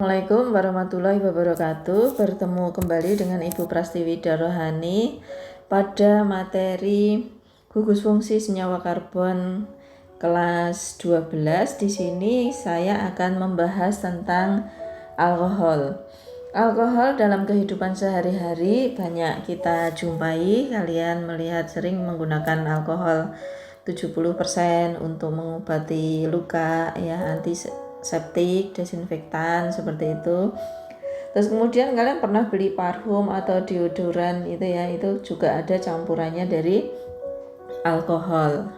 Assalamualaikum warahmatullahi wabarakatuh. Bertemu kembali dengan Ibu Prastiwi Darohani pada materi gugus fungsi senyawa karbon kelas 12. Di sini saya akan membahas tentang alkohol. Alkohol dalam kehidupan sehari-hari banyak kita jumpai. Kalian melihat sering menggunakan alkohol 70% untuk mengobati luka, ya, antiseptik, desinfektan seperti itu. Terus kemudian kalian pernah beli parfum atau deodoran itu, ya, itu juga ada campurannya dari alkohol.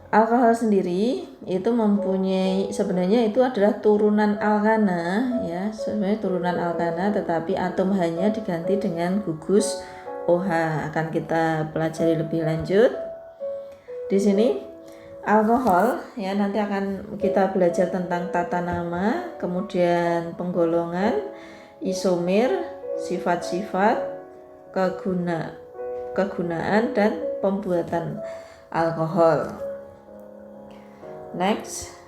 Alkohol sendiri itu mempunyai, sebenarnya itu adalah turunan alkana, ya, sebenarnya turunan alkana, tetapi atom H-nya diganti dengan gugus OH. Akan kita pelajari lebih lanjut. Di sini alkohol, ya, nanti akan kita belajar tentang tata nama, kemudian penggolongan, isomer, sifat-sifat, kegunaan dan pembuatan alkohol. Next,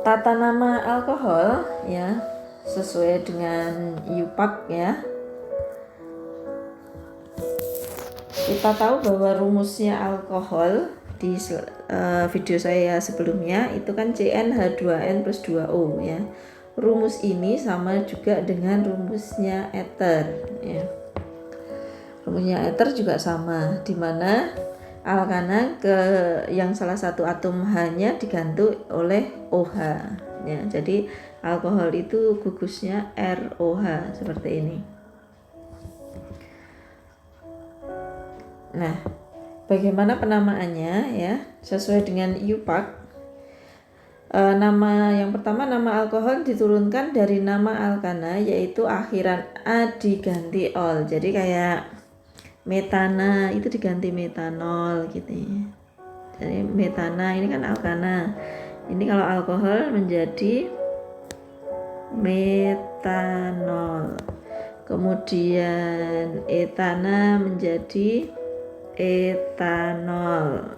tata nama alkohol, ya, sesuai dengan IUPAC, ya. Kita tahu bahwa rumusnya alkohol di video saya sebelumnya itu kan CnH2n plus 2O, ya. Rumus ini sama juga dengan rumusnya ether, ya. Rumusnya ether juga sama, di mana alkana yang salah satu atom H-nya diganti oleh OH, ya. Jadi alkohol itu gugusnya ROH seperti ini. Nah, bagaimana penamaannya, ya, sesuai dengan IUPAC. Nama yang pertama, nama alkohol diturunkan dari nama alkana, yaitu akhiran A diganti ol. Jadi kayak metana itu diganti metanol gitu, ya. Jadi metana ini kan alkana. Ini kalau alkohol menjadi metanol. Kemudian etana menjadi etanol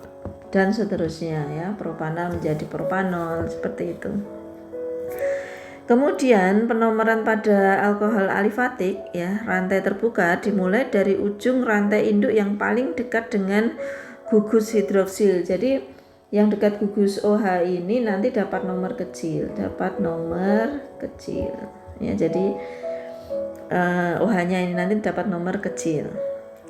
dan seterusnya, ya. Propana menjadi propanol, seperti itu. Kemudian penomoran pada alkohol alifatik, ya, rantai terbuka dimulai dari ujung rantai induk yang paling dekat dengan gugus hidroksil. Jadi yang dekat gugus OH ini nanti dapat nomor kecil, ya. Jadi OH-nya ini nanti dapat nomor kecil.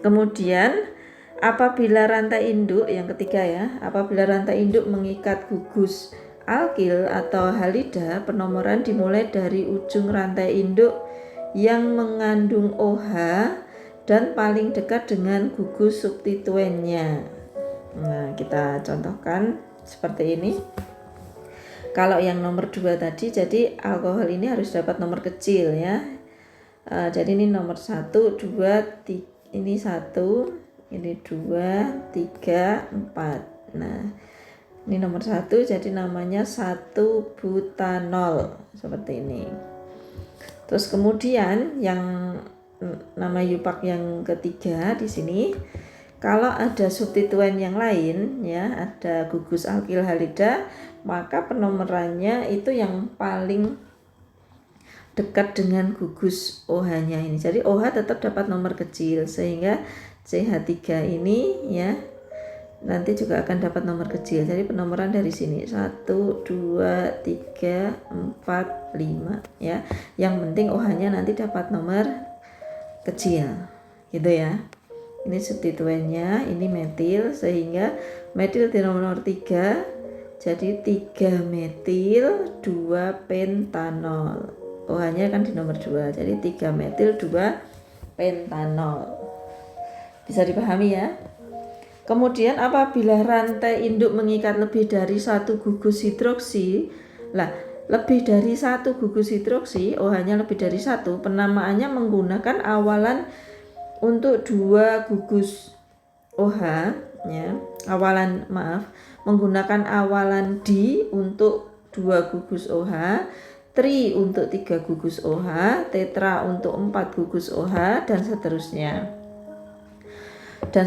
Kemudian apabila rantai induk yang ketiga, ya, apabila rantai induk mengikat gugus alkil atau halida, penomoran dimulai dari ujung rantai induk yang mengandung OH dan paling dekat dengan gugus substituennya. Nah, kita contohkan seperti ini. Kalau yang nomor 2 tadi, jadi alkohol ini harus dapat nomor kecil, ya. Jadi ini nomor 1, 2, 3, ini 1, ini 2, 3, 4. Nah, ini nomor 1, jadi namanya 1 butanol seperti ini. Terus kemudian yang nama IUPAC yang ketiga di sini, kalau ada substituen yang lain, ya, ada gugus alkil halida, maka penomorannya itu yang paling dekat dengan gugus OH-nya ini. Jadi OH tetap dapat nomor kecil, sehingga CH3 ini, ya, nanti juga akan dapat nomor kecil. Jadi penomoran dari sini 1, 2, 3, 4, 5, ya. Yang penting OH-nya nanti dapat nomor kecil, gitu, ya. Ini substituennya, ini metil, sehingga metil di nomor 3, jadi 3 metil 2 pentanol. OH-nya kan di nomor 2, jadi 3 metil 2 pentanol. Bisa dipahami, ya? Kemudian apabila rantai induk mengikat lebih dari 1 gugus hidroksi, lebih dari 1 gugus hidroksi, OH-nya lebih dari 1, penamaannya menggunakan awalan untuk 2 gugus OH, ya. Menggunakan awalan di untuk 2 gugus OH, tri untuk 3 gugus OH, tetra untuk 4 gugus OH, dan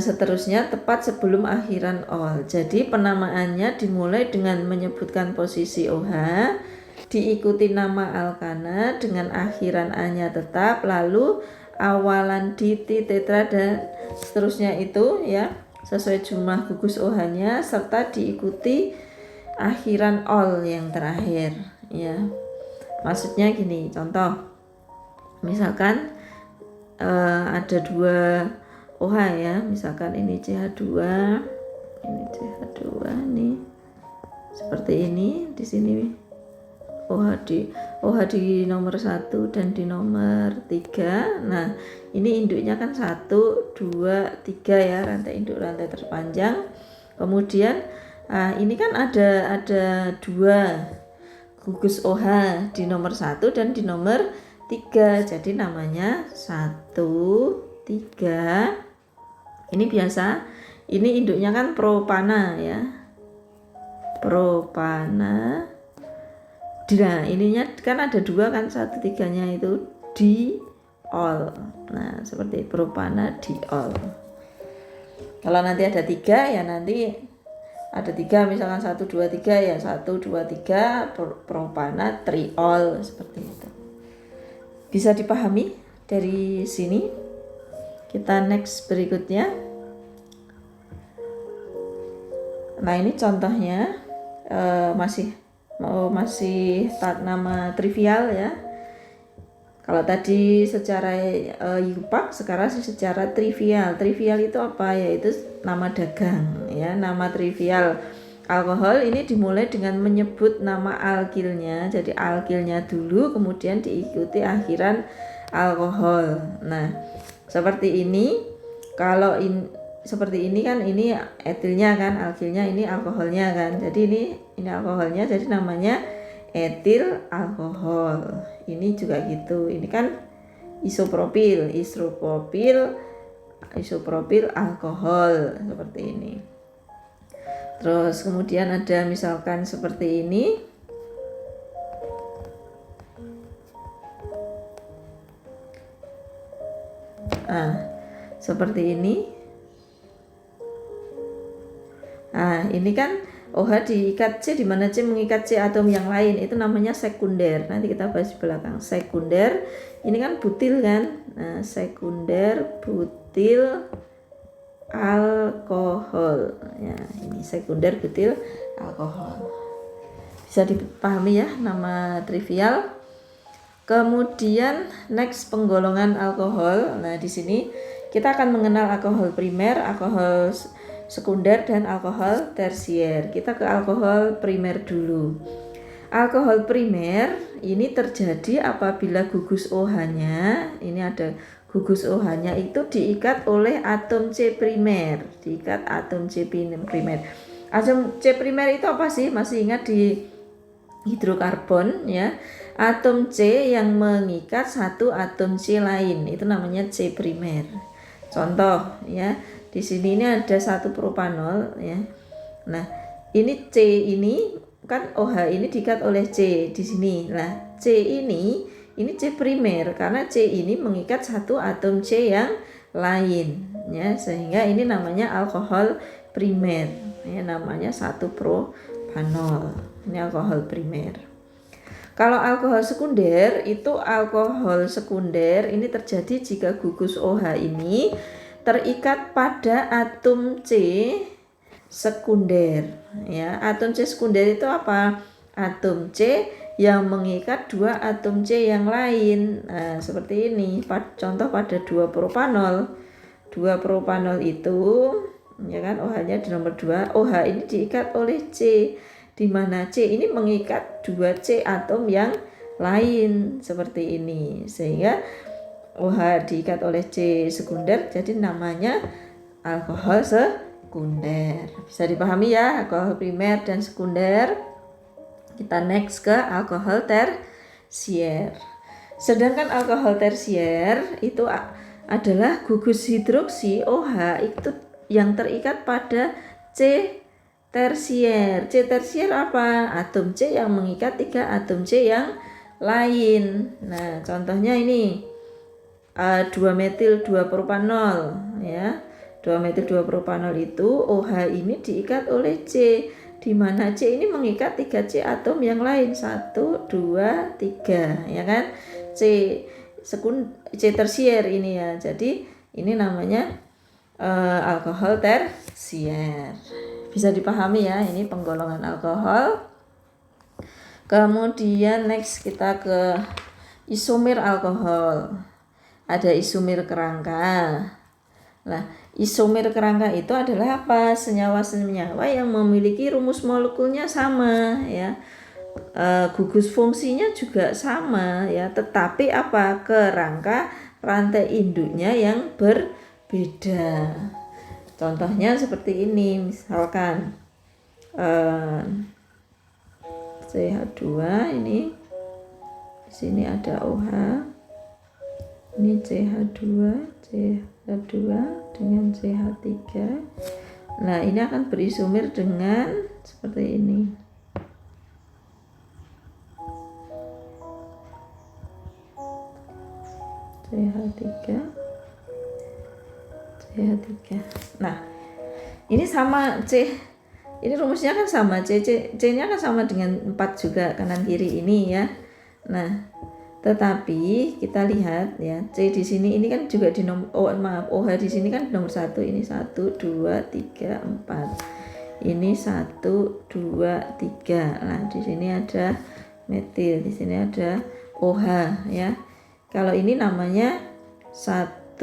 seterusnya tepat sebelum akhiran ol. Jadi penamaannya dimulai dengan menyebutkan posisi OH, diikuti nama alkana dengan akhiran A-nya tetap, lalu awalan diti tetra dan seterusnya itu ya sesuai jumlah gugus OH-nya serta diikuti akhiran ol yang terakhir ya. Maksudnya gini, contoh misalkan ada 2 OH ya, misalkan ini CH2, ini CH2 nih seperti ini, di sini OH di nomor 1 dan di nomor 3. Nah ini induknya kan 1, 2, 3 ya, rantai induk rantai terpanjang. Kemudian ini kan ada 2 gugus OH di nomor 1 dan di nomor 3, jadi namanya 1, 3. Ini biasa, ini induknya kan propana ya, propana. Nah ininya kan ada 2 kan, 1, 3-nya itu diol. Nah seperti propana diol. Kalau nanti ada 3 ya nanti ada 3 misalkan 1, 2, 3 ya 1, 2, 3 propana triol seperti itu. Bisa dipahami dari sini. Kita next berikutnya. Nah ini contohnya masih nama trivial ya. Kalau tadi secara yupak, sekarang secara trivial. Trivial itu apa? Yaitu nama dagang ya. Nama trivial alkohol ini dimulai dengan menyebut nama alkilnya. Jadi alkilnya dulu, kemudian diikuti akhiran alkohol. Nah seperti ini. Kalau seperti ini kan, ini etilnya kan, alkilnya, ini alkoholnya kan. Jadi ini alkoholnya, jadi namanya etil alkohol. Ini juga gitu. Ini kan isopropil alkohol seperti ini. Terus kemudian ada misalkan seperti ini. Seperti ini. Ini kan OH diikat C, di mana C mengikat C atom yang lain, itu namanya sekunder. Nanti kita bahas di belakang. Sekunder, ini kan butil kan. Nah, sekunder butil alkohol. Ya, ini sekunder butil alkohol. Bisa dipahami ya nama trivial. Kemudian next penggolongan alkohol. Nah, di sini kita akan mengenal alkohol primer, alkohol sekunder dan alkohol tersier. Kita ke alkohol primer dulu. Alkohol primer ini terjadi apabila gugus OH-nya, ini ada gugus OH-nya itu diikat oleh atom C primer, diikat atom C primer. Atom C primer itu apa sih? Masih ingat di hidrokarbon ya? Atom C yang mengikat satu atom C lain, itu namanya C primer. Contoh ya, di sini ini ada 1 propanol ya. Nah, ini C ini kan OH ini diikat oleh C di sini. Nah, C ini C primer karena C ini mengikat satu atom C yang lain ya, sehingga ini namanya alkohol primer ya, namanya 1 propanol. Ini alkohol primer. Kalau alkohol sekunder itu alkohol sekunder ini terjadi jika gugus OH ini terikat pada atom C sekunder ya. Atom C sekunder itu apa? Atom C yang mengikat 2 atom C yang lain. Nah, seperti ini. Contoh pada 2 propanol. 2 propanol itu ya kan, OH-nya di nomor 2. OH ini diikat oleh C, di mana C ini mengikat 2 C atom yang lain seperti ini, sehingga OH diikat oleh C sekunder, jadi namanya alkohol sekunder. Bisa dipahami ya alkohol primer dan sekunder. Kita next ke alkohol tersier. Sedangkan alkohol tersier itu adalah gugus hidroksi OH itu yang terikat pada C tersier. C tersier apa? Atom C yang mengikat 3 atom C yang lain. Nah, contohnya ini 2 metil 2 propanol ya. 2 metil 2 propanol itu OH ini diikat oleh C di mana C ini mengikat 3C atom yang lain, 1, 2, 3, ya kan. C tersier ini ya. Jadi ini namanya alkohol tersier. Bisa dipahami ya, ini penggolongan alkohol. Kemudian next kita ke isomer alkohol. Ada isomer kerangka. Nah, isomer kerangka itu adalah apa? Senyawa-senyawa yang memiliki rumus molekulnya sama ya. Gugus fungsinya juga sama ya, tetapi apa? Kerangka rantai induknya yang berbeda. Contohnya seperti ini, misalkan CH2 ini, di sini ada OH, ini CH2 dengan CH3. Nah, ini akan berisomer dengan seperti ini. CH3. Nah, ini sama ini rumusnya kan sama, C-nya kan sama dengan 4 juga kanan kiri ini ya. Nah, tetapi kita lihat ya, C di sini ini kan juga di OH di sini kan nomor 1, ini 1, 2, 3, 4. Ini 1, 2, 3. Nah, di sini ada metil, di sini ada OH ya. Kalau ini namanya 1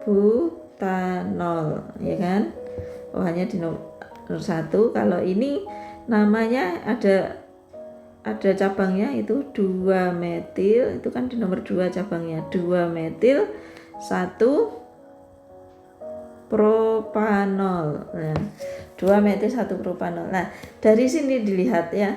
butanol ya kan. OH-nya di nomor 1. Kalau ini namanya ada cabangnya itu 2 metil, itu kan di nomor 2 cabangnya, 2 metil 1 propanol. Nah, 2 metil 1 propanol. Nah, dari sini dilihat ya,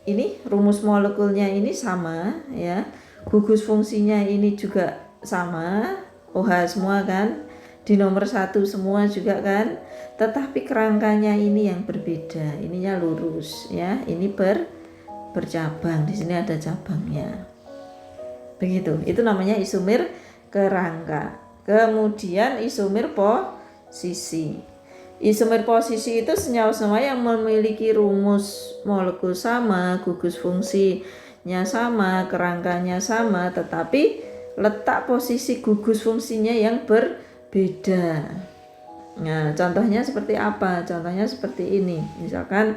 ini rumus molekulnya ini sama ya, gugus fungsinya ini juga sama, OH semua kan, di nomor 1 semua juga kan, tetapi kerangkanya ini yang berbeda. Ininya lurus ya, ini bercabang, di sini ada cabangnya. Begitu. Itu namanya isomer kerangka. Kemudian isomer posisi. Isomer posisi itu senyawa-senyawa yang memiliki rumus molekul sama, gugus fungsinya sama, kerangkanya sama, tetapi letak posisi gugus fungsinya yang berbeda. Nah, contohnya seperti apa? Contohnya seperti ini. Misalkan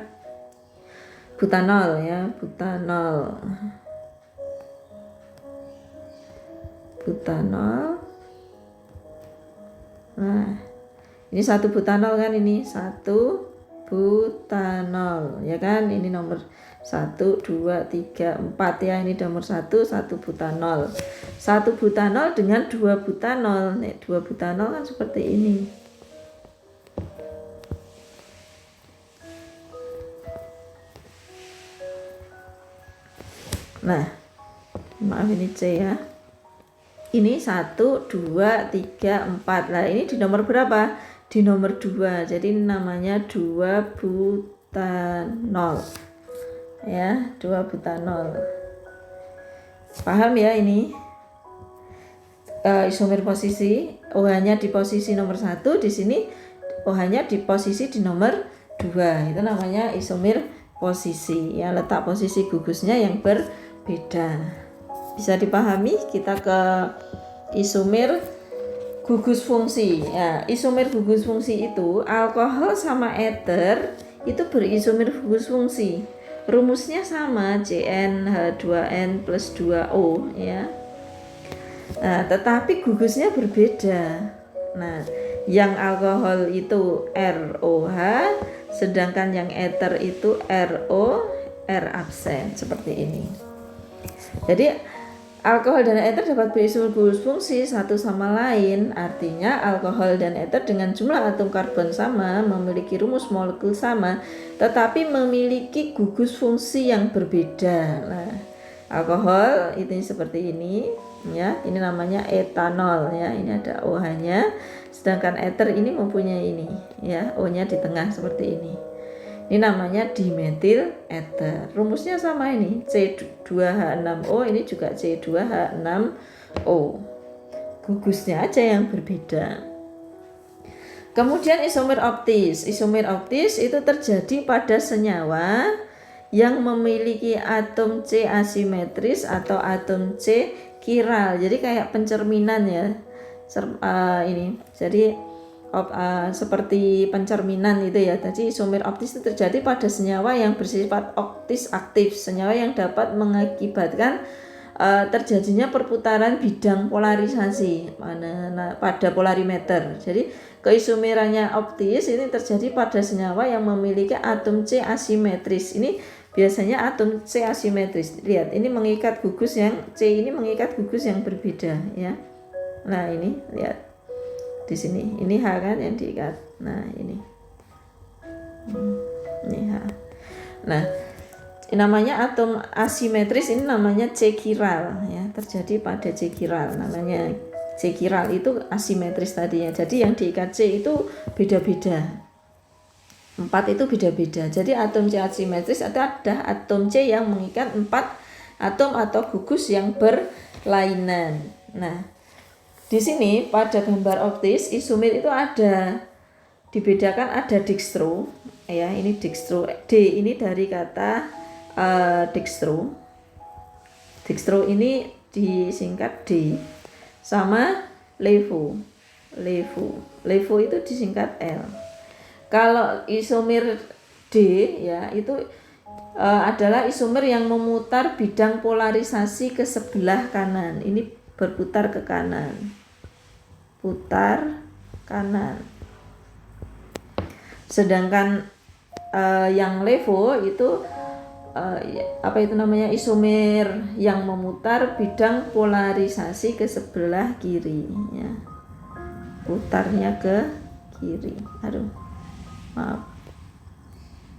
butanol ya, butanol. Nah, ini 1 butanol kan, ini 1 butanol ya kan. Ini nomor 1, 2, 3, 4 ya. Ini nomor 1 butanol. 1 butanol dengan 2 butanol. Nih, 2 butanol kan seperti ini. Nah, maaf ini C ya. Ini 1, 2, 3, 4. Nah, ini di nomor berapa? Di nomor 2. Jadi namanya 2 butanol. Ya, 2 butanol. Paham ya ini? Isomer posisi, OH-nya di posisi nomor 1, di sini OH-nya di posisi di nomor 2. Itu namanya isomer posisi ya, letak posisi gugusnya yang berbeda. Bisa dipahami. Kita ke isomer gugus fungsi ya. Isomer gugus fungsi itu alkohol sama eter itu berisomer gugus fungsi, rumusnya sama, CnH2n plus 2O ya. Nah, tetapi gugusnya berbeda. Nah, yang alkohol itu ROH, sedangkan yang eter itu RO, R absen, seperti ini. Jadi alkohol dan eter dapat berisomer gugus fungsi satu sama lain. Artinya alkohol dan eter dengan jumlah atom karbon sama, memiliki rumus molekul sama, tetapi memiliki gugus fungsi yang berbeda. Nah, alkohol itu seperti ini ya, ini namanya etanol ya, ini ada OH-nya, sedangkan eter ini mempunyai ini ya, O-nya di tengah seperti ini. Ini namanya dimetil eter. Rumusnya sama ini, C2H6O, ini juga C2H6O. Gugusnya aja yang berbeda. Kemudian isomer optis. Isomer optis itu terjadi pada senyawa yang memiliki atom C asimetris atau atom C kiral. Jadi kayak pencerminan ya. Ini. Jadi seperti pencerminan itu ya. Jadi isomer optis itu terjadi pada senyawa yang bersifat optis aktif, senyawa yang dapat mengakibatkan terjadinya perputaran bidang polarisasi pada polarimeter. Jadi keisomerannya optis ini terjadi pada senyawa yang memiliki atom C asimetris. Ini biasanya atom C asimetris. Lihat, ini mengikat gugus yang C ini mengikat gugus yang berbeda ya. Nah, ini lihat. Di sini. Ini H kan yang diikat. Nah, ini. Ini H. Nah, namanya atom asimetris ini namanya C kiral ya, terjadi pada C kiral, namanya C kiral itu asimetris tadinya. Jadi yang diikat C itu beda-beda, 4 itu beda-beda. Jadi atom C asimetris ada atom C yang mengikat 4 atom atau gugus yang berlainan. Nah, di sini pada gambar optis isomer itu ada dibedakan, ada dextro ya, ini dextro. D ini dari kata dextro. Dextro ini disingkat D, sama levo. Levo itu disingkat L. Kalau isomer D ya itu adalah isomer yang memutar bidang polarisasi ke sebelah kanan. Ini berputar ke kanan. Putar kanan. Sedangkan yang levo itu isomer yang memutar bidang polarisasi ke sebelah kiri ya. Putarnya ke kiri.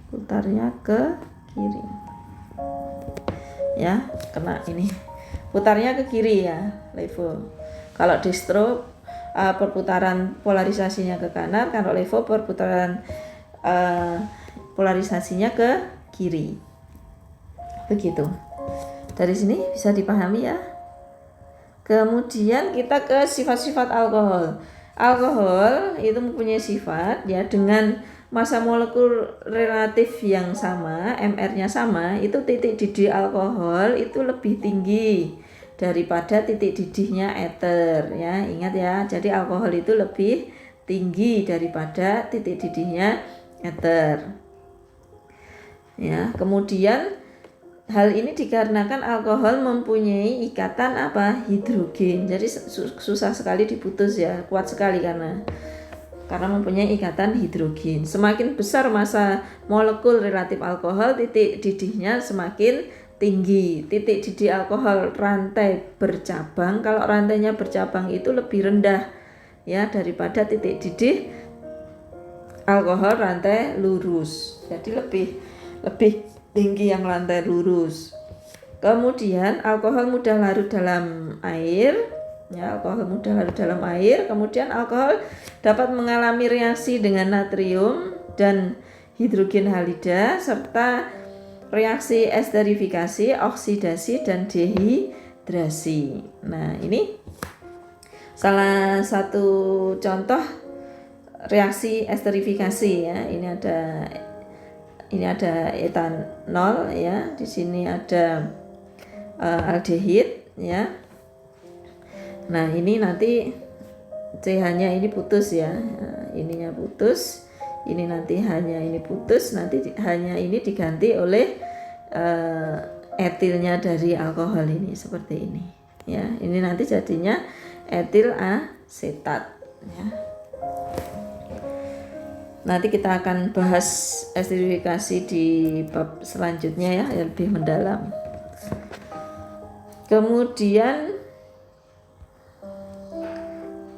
Putarnya ke kiri. Ya, kena ini. Putarnya ke kiri ya, levo. Kalau dextro perputaran polarisasinya ke kanan, kalau levo perputaran polarisasinya ke kiri. Begitu. Dari sini bisa dipahami ya. Kemudian kita ke sifat-sifat alkohol. Alkohol itu mempunyai sifat ya dengan massa molekul relatif yang sama, MR-nya sama, itu titik didih alkohol itu lebih tinggi daripada titik didihnya eter ya. Ingat ya, jadi alkohol itu lebih tinggi daripada titik didihnya eter. Ya, kemudian hal ini dikarenakan alkohol mempunyai ikatan hidrogen. Jadi susah sekali diputus ya, kuat sekali karena mempunyai ikatan hidrogen. Semakin besar massa molekul relatif alkohol, titik didihnya semakin tinggi. Titik didih alkohol rantai bercabang, kalau rantainya bercabang itu lebih rendah ya daripada titik didih alkohol rantai lurus. Jadi lebih tinggi yang rantai lurus. Kemudian alkohol mudah larut dalam air ya, alkohol mudah larut dalam air. Kemudian alkohol dapat mengalami reaksi dengan natrium dan hidrogen halida serta reaksi esterifikasi, oksidasi dan dehidrasi. Nah, ini salah satu contoh reaksi esterifikasi ya. Ini ada etanol ya, di sini ada aldehid ya. Nah, ini nanti CH-nya ini putus ya. Nah, ininya putus, ini nanti hanya ini putus, nanti hanya ini diganti oleh etilnya dari alkohol ini seperti ini ya. Ini nanti jadinya etil asetat ya. Nanti kita akan bahas esterifikasi di bab selanjutnya ya, yang lebih mendalam. Kemudian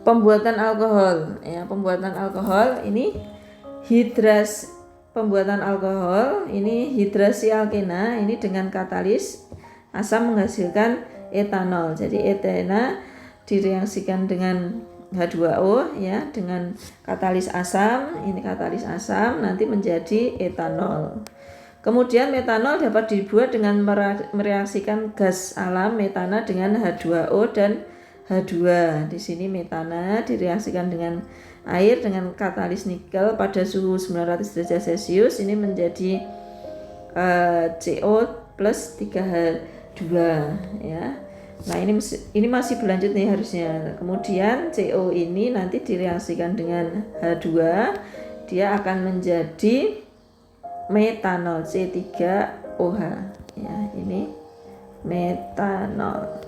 pembuatan alkohol ya, pembuatan alkohol ini pembuatan alkohol ini hidrasi alkena ini dengan katalis asam menghasilkan etanol. Jadi etena direaksikan dengan H2O ya dengan katalis asam, ini katalis asam nanti menjadi etanol. Kemudian metanol dapat dibuat dengan mereaksikan gas alam metana dengan H2O dan H2. Di sini metana direaksikan dengan air dengan katalis nikel pada suhu 900 derajat Celcius ini menjadi CO plus 3H2 ya. Nah ini masih berlanjut nih harusnya. Kemudian CO ini nanti direaksikan dengan H2, dia akan menjadi metanol C3OH ya. Ini metanol,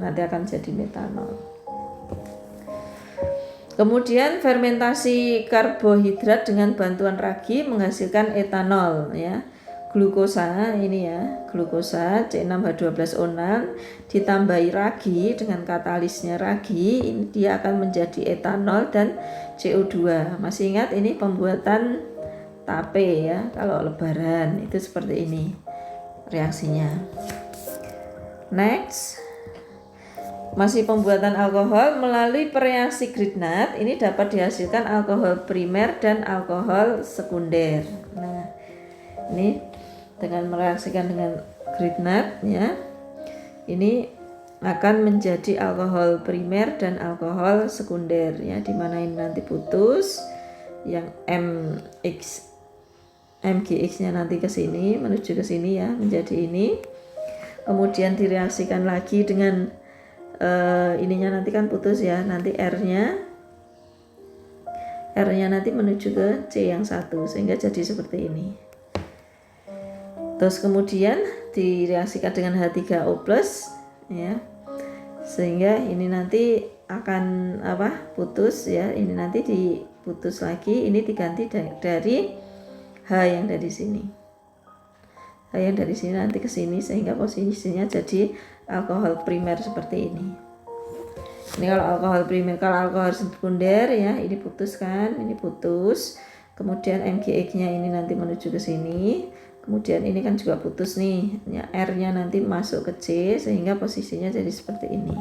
nanti akan jadi metanol. Kemudian fermentasi karbohidrat dengan bantuan ragi menghasilkan etanol ya. Glukosa ini ya, glukosa C6H12O6 ditambahi ragi dengan katalisnya ragi, ini dia akan menjadi etanol dan CO2. Masih ingat ini pembuatan tape ya, kalau lebaran itu seperti ini reaksinya. Next, masih pembuatan alkohol melalui pereaksi Grignard, ini dapat dihasilkan alkohol primer dan alkohol sekunder. Nah, ini dengan mereaksikan dengan Grignard ya, ini akan menjadi alkohol primer dan alkohol sekunder ya, dimana ini nanti putus yang MgX-nya nanti ke sini menuju ke sini ya, menjadi ini. Kemudian direaksikan lagi dengan ininya nanti kan putus ya, nanti R-nya nanti menuju ke C yang satu sehingga jadi seperti ini. Terus kemudian direaksikan dengan H3O+ ya, sehingga ini nanti akan putus ya, ini nanti diputus lagi, ini diganti dari H yang dari sini, H yang dari sini nanti ke sini sehingga posisinya jadi alkohol primer seperti ini. Ini kalau alkohol primer. Kalau alkohol sekunder ya, ini putus kan, ini putus, kemudian MgX-nya ini nanti menuju ke sini. Kemudian ini kan juga putus nih ya, R-nya nanti masuk ke C sehingga posisinya jadi seperti ini.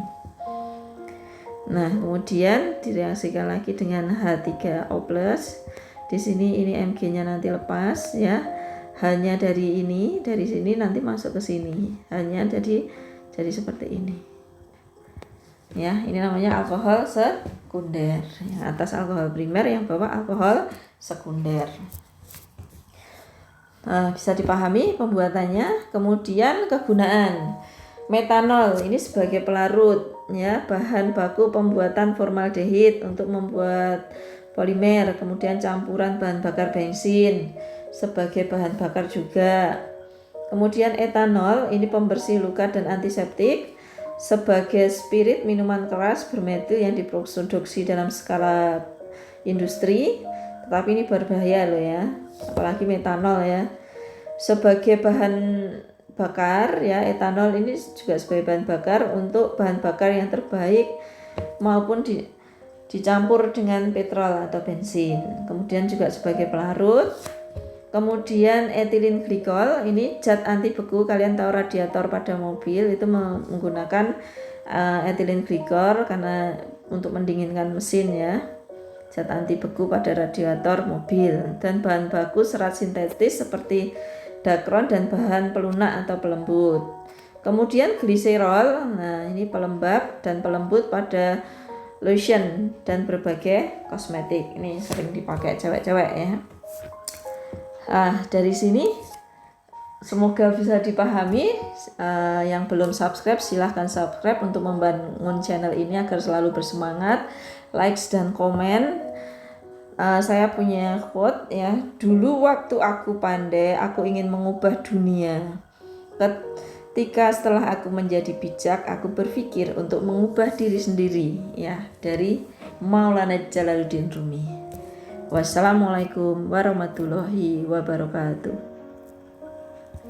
Nah kemudian direaksikan lagi dengan H3O+. Di sini ini Mg-nya nanti lepas ya, hanya dari sini nanti masuk ke sini, hanya jadi seperti ini ya. Ini namanya alkohol sekunder ya, atas alkohol primer yang bawah alkohol sekunder. Bisa dipahami pembuatannya. Kemudian kegunaan metanol ini sebagai pelarut ya, bahan baku pembuatan formaldehid untuk membuat polimer, kemudian campuran bahan bakar bensin sebagai bahan bakar juga. Kemudian etanol ini pembersih luka dan antiseptik, sebagai spirit minuman keras bermetil yang diproduksi dalam skala industri, tetapi ini berbahaya loh ya, apalagi metanol ya. Sebagai bahan bakar ya, etanol ini juga sebagai bahan bakar untuk bahan bakar yang terbaik maupun dicampur dengan petrol atau bensin. Kemudian juga sebagai pelarut. Kemudian etilen glikol ini zat anti beku. Kalian tahu radiator pada mobil itu menggunakan etilen glikol karena untuk mendinginkan mesin ya, zat anti beku pada radiator mobil. Dan bahan baku serat sintetis seperti dakron dan bahan pelunak atau pelembut. Kemudian gliserol, nah ini pelembab dan pelembut pada lotion dan berbagai kosmetik. Ini sering dipakai cewek-cewek ya. Dari sini semoga bisa dipahami. Yang belum subscribe silahkan subscribe untuk membangun channel ini agar selalu bersemangat. Likes dan komen. Saya punya quote ya, dulu waktu aku pandai aku ingin mengubah dunia, ketika setelah aku menjadi bijak aku berpikir untuk mengubah diri sendiri ya, dari Maulana Jalaluddin Rumi. Wassalamualaikum warahmatullahi wabarakatuh.